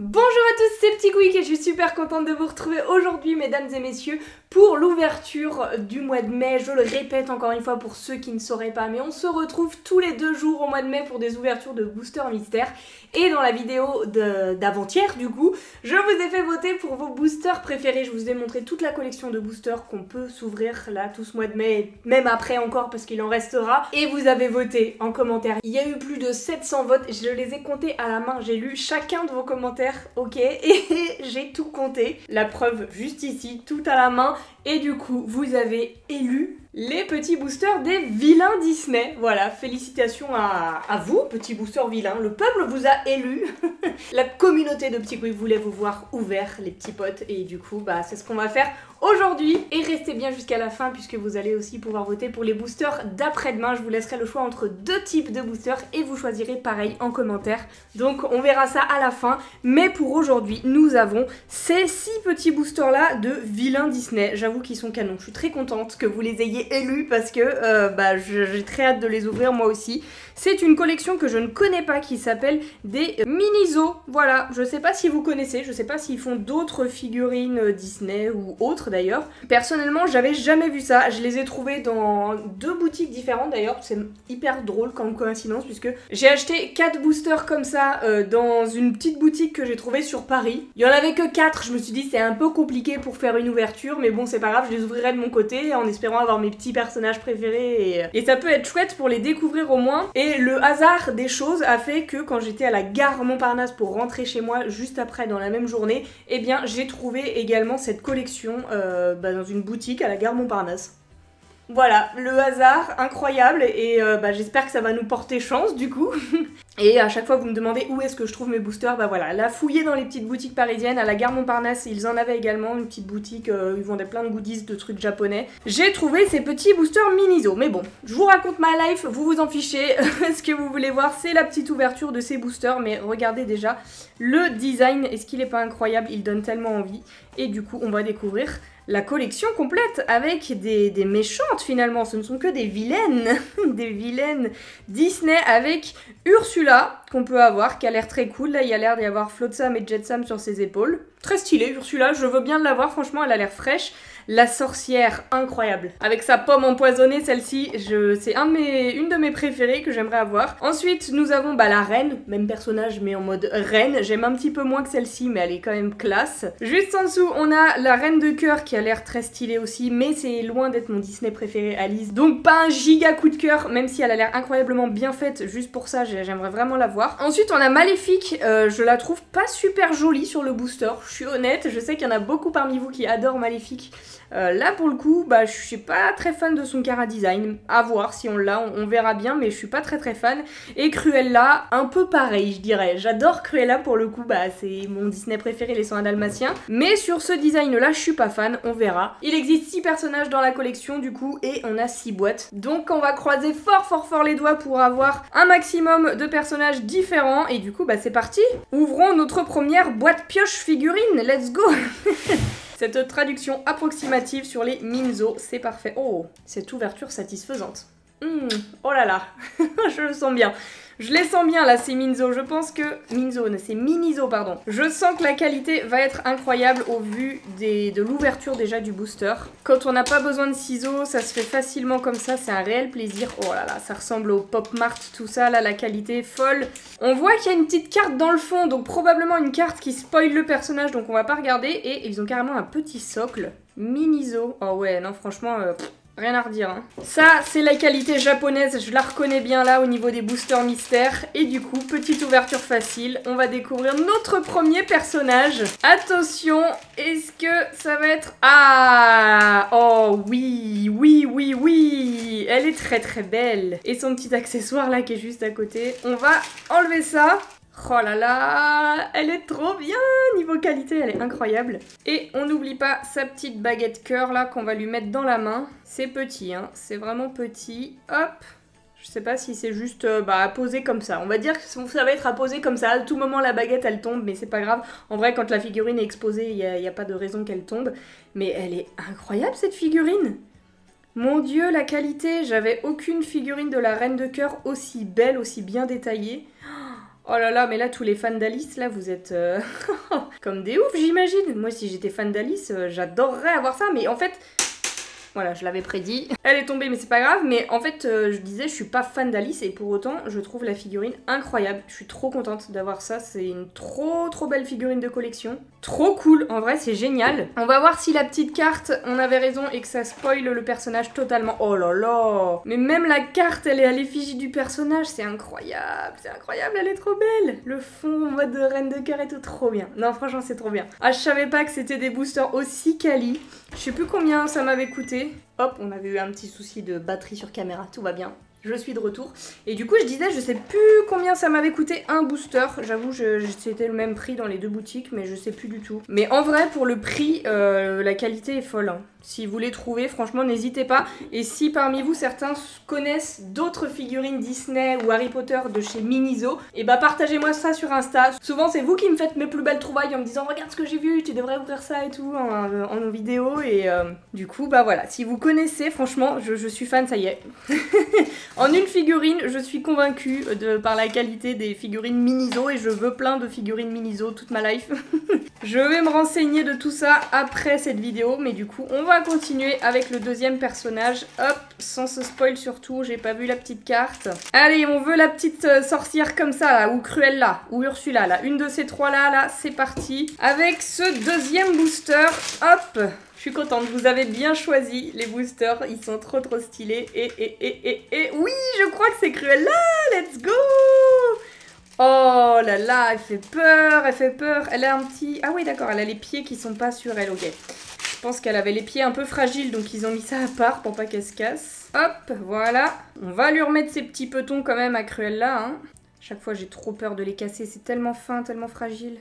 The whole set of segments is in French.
Bonjour à tous, c'est Petit Quick et je suis super contente de vous retrouver aujourd'hui, mesdames et messieurs, pour l'ouverture du mois de mai. Je le répète encore une fois pour ceux qui ne sauraient pas, mais on se retrouve tous les 2 jours au mois de mai pour des ouvertures de boosters mystères. Et dans la vidéo d'avant-hier, du coup, je vous ai fait voter pour vos boosters préférés. Je vous ai montré toute la collection de boosters qu'on peut s'ouvrir là tout ce mois de mai, même après encore parce qu'il en restera. Et vous avez voté en commentaire. Il y a eu plus de 700 votes, je les ai comptés à la main, j'ai lu chacun de vos commentaires. Ok, et j'ai tout compté. La preuve juste ici, tout à la main. Et du coup, vous avez élu les petits boosters des vilains Disney. Voilà, félicitations à vous, petits boosters vilains. Le peuple vous a élu. La communauté de Petit Quick voulait vous voir ouverts, les petits potes. Et du coup, bah, c'est ce qu'on va faire aujourd'hui. Et restez bien jusqu'à la fin puisque vous allez aussi pouvoir voter pour les boosters d'après-demain. Je vous laisserai le choix entre 2 types de boosters et vous choisirez pareil en commentaire. Donc on verra ça à la fin. Mais pour aujourd'hui, nous avons ces 6 petits boosters là de vilains Disney. J'avoue qu'ils sont canons. Je suis très contente que vous les ayez élus parce que j'ai très hâte de les ouvrir moi aussi. C'est une collection que je ne connais pas qui s'appelle des Miniso. Voilà, je sais pas si vous connaissez, je sais pas s'ils font d'autres figurines Disney ou autres d'ailleurs. Personnellement, j'avais jamais vu ça. Je les ai trouvés dans 2 boutiques différentes d'ailleurs. C'est hyper drôle comme coïncidence puisque j'ai acheté 4 boosters comme ça dans une petite boutique que j'ai trouvée sur Paris. Il y en avait que 4, je me suis dit c'est un peu compliqué pour faire une ouverture, mais bon c'est pas grave, je les ouvrirai de mon côté en espérant avoir mes petits personnages préférés et ça peut être chouette pour les découvrir au moins. Et le hasard des choses a fait que quand j'étais à la gare Montparnasse pour rentrer chez moi juste après dans la même journée, eh bien j'ai trouvé également cette collection dans une boutique à la gare Montparnasse. Voilà, le hasard incroyable et j'espère que ça va nous porter chance du coup. Et à chaque fois vous me demandez où est-ce que je trouve mes boosters, bah voilà, là fouillez dans les petites boutiques parisiennes, à la gare Montparnasse ils en avaient également, une petite boutique, ils vendaient plein de goodies, de trucs japonais. J'ai trouvé ces petits boosters Miniso, mais bon, je vous raconte ma life, vous vous en fichez, ce que vous voulez voir c'est la petite ouverture de ces boosters, mais regardez déjà le design, est-ce qu'il est pas incroyable, il donne tellement envie, et du coup on va découvrir la collection complète avec des méchantes finalement, ce ne sont que des vilaines, des vilaines Disney avec Ursula qu'on peut avoir, qui a l'air très cool, là il y a l'air d'y avoir Flotsam et Jetsam sur ses épaules. Très stylé Ursula, je veux bien l'avoir, franchement elle a l'air fraîche. La sorcière, incroyable. Avec sa pomme empoisonnée, celle-ci, c'est une de mes préférées que j'aimerais avoir. Ensuite, nous avons la reine, même personnage mais en mode reine. J'aime un petit peu moins que celle-ci, mais elle est quand même classe. Juste en dessous, on a la reine de cœur qui a l'air très stylée aussi, mais c'est loin d'être mon Disney préféré, Alice. Donc pas un giga coup de cœur, même si elle a l'air incroyablement bien faite. Juste pour ça, j'aimerais vraiment la voir. Ensuite, on a Maléfique. Je la trouve pas super jolie sur le booster. Je suis honnête, je sais qu'il y en a beaucoup parmi vous qui adorent Maléfique. Là pour le coup, je suis pas très fan de son chara design, à voir si on l'a, on verra bien, mais je suis pas très fan. Et Cruella, un peu pareil je dirais, j'adore Cruella pour le coup, c'est mon Disney préféré, les 101 Dalmatiens. Mais sur ce design là, je suis pas fan, on verra. Il existe 6 personnages dans la collection du coup, et on a 6 boîtes. Donc on va croiser fort les doigts pour avoir un maximum de personnages différents, et du coup c'est parti. Ouvrons notre première boîte pioche figurine, let's go. Cette traduction approximative sur les Minzo, c'est parfait. Oh, cette ouverture satisfaisante. Oh là là, je le sens bien. Je les sens bien là, ces Minzo. Je pense que... c'est Miniso, pardon. Je sens que la qualité va être incroyable au vu de l'ouverture déjà du booster. Quand on n'a pas besoin de ciseaux, ça se fait facilement comme ça, c'est un réel plaisir. Oh là là, ça ressemble au Pop Mart, tout ça, là, la qualité est folle. On voit qu'il y a une petite carte dans le fond, donc probablement une carte qui spoil le personnage, donc on va pas regarder. Et ils ont carrément un petit socle. Miniso. Oh ouais, non, franchement... rien à redire, hein. Ça, c'est la qualité japonaise, je la reconnais bien là au niveau des boosters mystères. Et du coup, petite ouverture facile, on va découvrir notre premier personnage. Attention, est-ce que ça va être... Ah! Oh oui, elle est très belle. Et son petit accessoire là qui est juste à côté. On va enlever ça. Oh là là, elle est trop bien, niveau qualité, elle est incroyable. Et on n'oublie pas sa petite baguette cœur là qu'on va lui mettre dans la main. C'est petit, hein, c'est vraiment petit. Hop, je sais pas si c'est juste à poser comme ça. On va dire que ça va être à poser comme ça. À tout moment la baguette elle tombe, mais c'est pas grave. En vrai, quand la figurine est exposée, il y a pas de raison qu'elle tombe. Mais elle est incroyable cette figurine. Mon dieu, la qualité, j'avais aucune figurine de la Reine de Cœur aussi belle, aussi bien détaillée. Oh là là, mais là, tous les fans d'Alice, là, vous êtes comme des oufs, j'imagine. Moi, si j'étais fan d'Alice, j'adorerais avoir ça, mais en fait... Voilà, je l'avais prédit. Elle est tombée, mais c'est pas grave. Mais en fait, je disais, je suis pas fan d'Alice et pour autant, je trouve la figurine incroyable. Je suis trop contente d'avoir ça. C'est une trop belle figurine de collection. Trop cool, en vrai, c'est génial. On va voir si la petite carte, on avait raison et que ça spoil le personnage totalement. Oh là là! Mais même la carte, elle est à l'effigie du personnage. C'est incroyable, elle est trop belle. Le fond en mode reine de cœur et tout, trop bien. Non, franchement, c'est trop bien. Ah, je savais pas que c'était des boosters aussi quali. Je sais plus combien ça m'avait coûté. Hop, on avait eu un petit souci de batterie sur caméra, tout va bien. Je suis de retour. Et du coup, je disais, je sais plus combien ça m'avait coûté un booster. J'avoue, c'était le même prix dans les deux boutiques, mais je sais plus du tout. Mais en vrai, pour le prix, la qualité est folle. Hein. Si vous les trouvez, franchement, n'hésitez pas. Et si parmi vous, certains connaissent d'autres figurines Disney ou Harry Potter de chez Miniso, et bah partagez-moi ça sur Insta. Souvent, c'est vous qui me faites mes plus belles trouvailles en me disant « Regarde ce que j'ai vu, tu devrais ouvrir ça et tout en vidéo. » Et du coup, bah voilà. Si vous connaissez, franchement, je suis fan, ça y est. En une figurine, je suis convaincue par la qualité des figurines Miniso et je veux plein de figurines Miniso toute ma life. Je vais me renseigner de tout ça après cette vidéo, mais du coup, on va continuer avec le deuxième personnage. Hop, sans se spoil surtout, j'ai pas vu la petite carte. Allez, on veut la petite sorcière comme ça, là, ou Cruella, ou Ursula, là. Une de ces trois-là, là, c'est parti. Avec ce deuxième booster, hop. Je suis contente, vous avez bien choisi les boosters, ils sont trop stylés. Et oui, je crois que c'est Cruella, let's go! Oh là là, elle fait peur, elle fait peur. Elle a un petit... Ah oui, d'accord, elle a les pieds qui sont pas sur elle, ok. Je pense qu'elle avait les pieds un peu fragiles, donc ils ont mis ça à part pour pas qu'elle se casse. Hop, voilà. On va lui remettre ses petits petons quand même à Cruella, hein. Chaque fois, j'ai trop peur de les casser, c'est tellement fin, tellement fragile.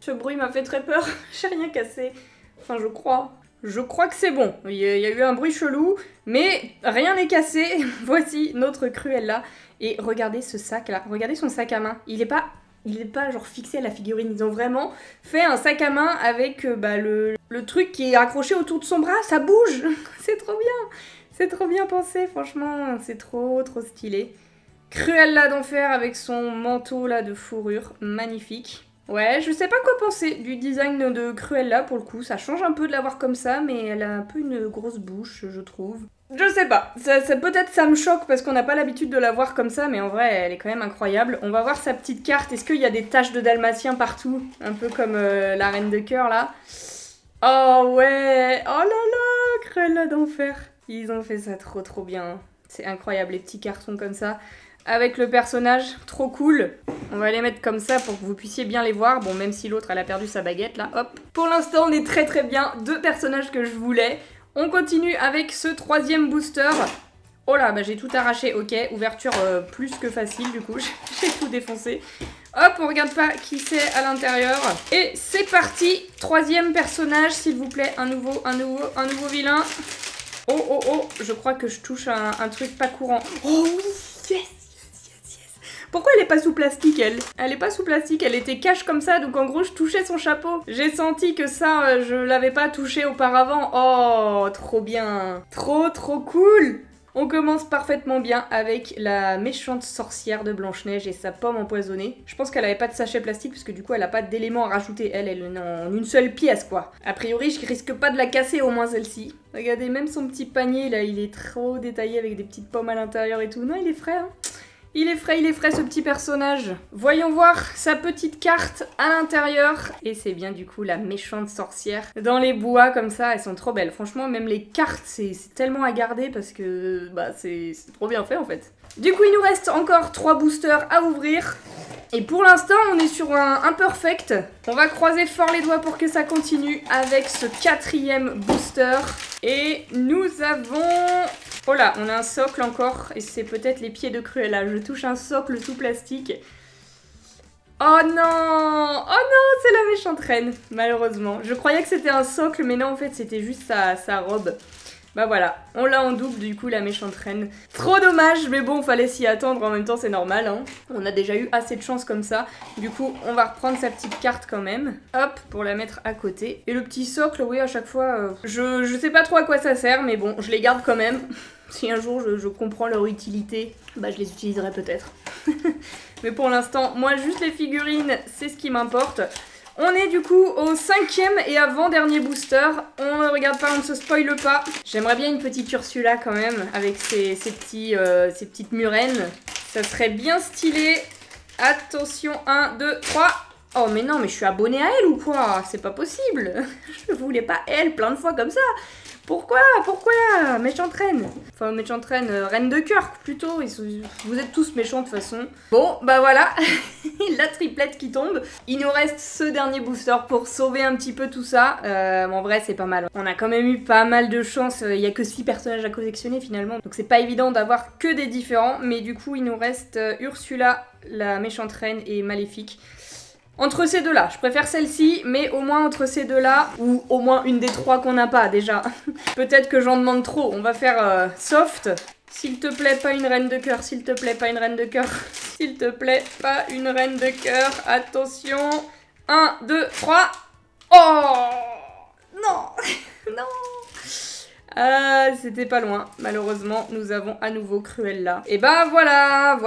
Ce bruit m'a fait très peur, j'ai rien cassé. Enfin, je crois. Je crois que c'est bon. Il y a eu un bruit chelou, mais rien n'est cassé. Voici notre Cruella. Et regardez ce sac là. Regardez son sac à main. Il est pas genre fixé à la figurine. Ils ont vraiment fait un sac à main avec le truc qui est accroché autour de son bras. Ça bouge. C'est trop bien. C'est trop bien pensé, franchement. C'est trop stylé. Cruella d'enfer avec son manteau là de fourrure. Magnifique. Ouais, je sais pas quoi penser du design de Cruella pour le coup, ça change un peu de la voir comme ça, mais elle a un peu une grosse bouche, je trouve. Je sais pas, peut-être ça me choque parce qu'on n'a pas l'habitude de la voir comme ça, mais en vrai, elle est quand même incroyable. On va voir sa petite carte, est-ce qu'il y a des taches de dalmatien partout? Un peu comme la reine de cœur là. Oh ouais, oh là là, Cruella d'enfer. Ils ont fait ça trop bien, c'est incroyable, les petits cartons comme ça. Avec le personnage, trop cool. On va les mettre comme ça pour que vous puissiez bien les voir. Bon, même si l'autre, elle a perdu sa baguette, là, hop. Pour l'instant, on est très bien. Deux personnages que je voulais. On continue avec ce troisième booster. Oh là, bah j'ai tout arraché, ok. Ouverture plus que facile, du coup, j'ai tout défoncé. Hop, on regarde pas qui c'est à l'intérieur. Et c'est parti. Troisième personnage, s'il vous plaît. Un nouveau vilain. Oh, je crois que je touche un truc pas courant. Oh oui, yes. Pourquoi elle est pas sous plastique, elle? Elle est pas sous plastique, elle était cache comme ça, donc en gros, je touchais son chapeau. J'ai senti que ça, je l'avais pas touché auparavant. Oh, trop bien. Trop cool. On commence parfaitement bien avec la méchante sorcière de Blanche-Neige et sa pomme empoisonnée. Je pense qu'elle avait pas de sachet plastique, parce que du coup, elle a pas d'éléments à rajouter. Elle est en une seule pièce, quoi. A priori, je risque pas de la casser, au moins celle-ci. Regardez, même son petit panier, là, il est trop détaillé avec des petites pommes à l'intérieur et tout. Non, il est frais, hein. Il est frais ce petit personnage. Voyons voir sa petite carte à l'intérieur. Et c'est bien du coup la méchante sorcière. Dans les bois comme ça, elles sont trop belles. Franchement, même les cartes, c'est tellement à garder parce que bah c'est trop bien fait en fait. Du coup, il nous reste encore 3 boosters à ouvrir. Et pour l'instant, on est sur un perfect. On va croiser fort les doigts pour que ça continue avec ce 4e booster. Et nous avons... Oh là, on a un socle encore, et c'est peut-être les pieds de Cruella. Je touche un socle sous plastique. Oh non, c'est la méchante reine, malheureusement. Je croyais que c'était un socle, mais non, en fait, c'était juste sa robe. Bah voilà, on l'a en double du coup la méchante reine. Trop dommage, mais bon, fallait s'y attendre, en même temps c'est normal, hein. On a déjà eu assez de chance comme ça. Du coup, on va reprendre sa petite carte quand même. Hop, pour la mettre à côté. Et le petit socle, oui, à chaque fois, je sais pas trop à quoi ça sert, mais bon, je les garde quand même. Si un jour je comprends leur utilité, bah je les utiliserai peut-être. Mais pour l'instant, moi juste les figurines, c'est ce qui m'importe. On est du coup au 5e et avant-dernier booster. On ne regarde pas, on ne se spoile pas. J'aimerais bien une petite Ursula quand même, avec ses petites murènes. Ça serait bien stylé. Attention, 1, 2, 3. Oh mais non, mais je suis abonnée à elle ou quoi? C'est pas possible. Je voulais pas elle plein de fois comme ça. Pourquoi? Pourquoi? Méchante reine. Enfin, méchante reine, reine de cœur plutôt. Vous êtes tous méchants de toute façon. Bon, bah voilà. La triplette qui tombe. Il nous reste ce dernier booster pour sauver un petit peu tout ça. En vrai, c'est pas mal. On a quand même eu pas mal de chance. Il y a que 6 personnages à collectionner finalement. Donc c'est pas évident d'avoir que des différents. Mais du coup, il nous reste Ursula, la méchante reine et Maléfique. Entre ces deux-là, je préfère celle-ci, mais au moins entre ces deux-là, ou au moins une des 3 qu'on n'a pas déjà. Peut-être que j'en demande trop, on va faire soft. S'il te plaît, pas une reine de cœur, s'il te plaît, pas une reine de cœur. S'il te plaît, pas une reine de cœur. Attention, 1, 2, 3. Oh non. Non. Ah, c'était pas loin. Malheureusement, nous avons à nouveau Cruella. Et bah voilà.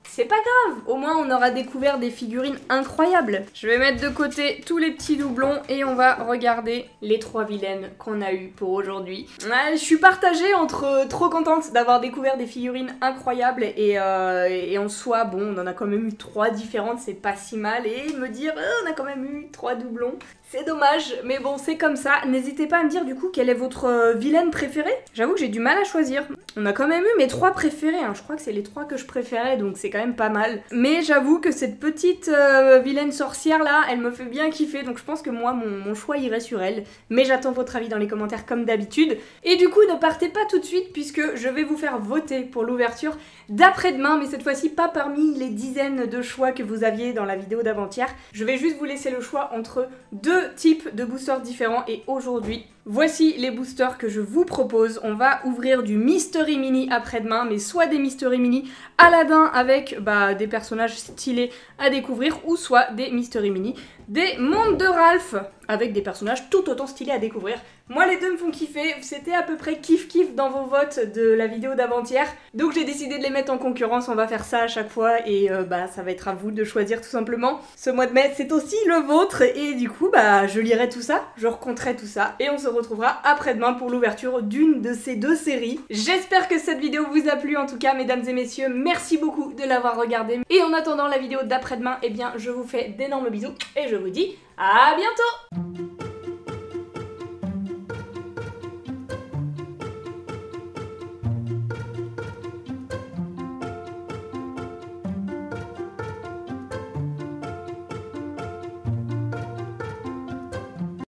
C'est pas grave, au moins on aura découvert des figurines incroyables. Je vais mettre de côté tous les petits doublons et on va regarder les 3 vilaines qu'on a eues pour aujourd'hui. Je suis partagée entre trop contente d'avoir découvert des figurines incroyables et en soi, bon, on en a quand même eu 3 différentes, c'est pas si mal. Et me dire, on a quand même eu 3 doublons. C'est dommage, mais bon, c'est comme ça. N'hésitez pas à me dire du coup quelle est votre vilaine préférée. J'avoue que j'ai du mal à choisir. On a quand même eu mes 3 préférés, hein. Je crois que c'est les 3 que je préférais, donc c'est quand même pas mal. Mais j'avoue que cette petite vilaine sorcière là, elle me fait bien kiffer, donc je pense que moi, mon choix irait sur elle. Mais j'attends votre avis dans les commentaires comme d'habitude. Et du coup, ne partez pas tout de suite, puisque je vais vous faire voter pour l'ouverture d'après-demain, mais cette fois-ci pas parmi les dizaines de choix que vous aviez dans la vidéo d'avant-hier. Je vais juste vous laisser le choix entre 2 types de boosters différents et aujourd'hui, voici les boosters que je vous propose. On va ouvrir du Mystery Mini après-demain, mais soit des Mystery Mini Aladdin avec des personnages stylés à découvrir, ou soit des Mystery Mini des mondes de Ralph avec des personnages tout autant stylés à découvrir. Moi les deux me font kiffer, c'était à peu près kiff dans vos votes de la vidéo d'avant-hier, donc j'ai décidé de les mettre en concurrence. On va faire ça à chaque fois et ça va être à vous de choisir tout simplement. Ce mois de mai c'est aussi le vôtre et du coup je lirai tout ça, je recompterai tout ça et on se retrouvera après-demain pour l'ouverture d'une de ces 2 séries. J'espère que cette vidéo vous a plu en tout cas, mesdames et messieurs, merci beaucoup de l'avoir regardée. Et en attendant la vidéo d'après-demain, eh bien je vous fais d'énormes bisous et je vous dis à bientôt.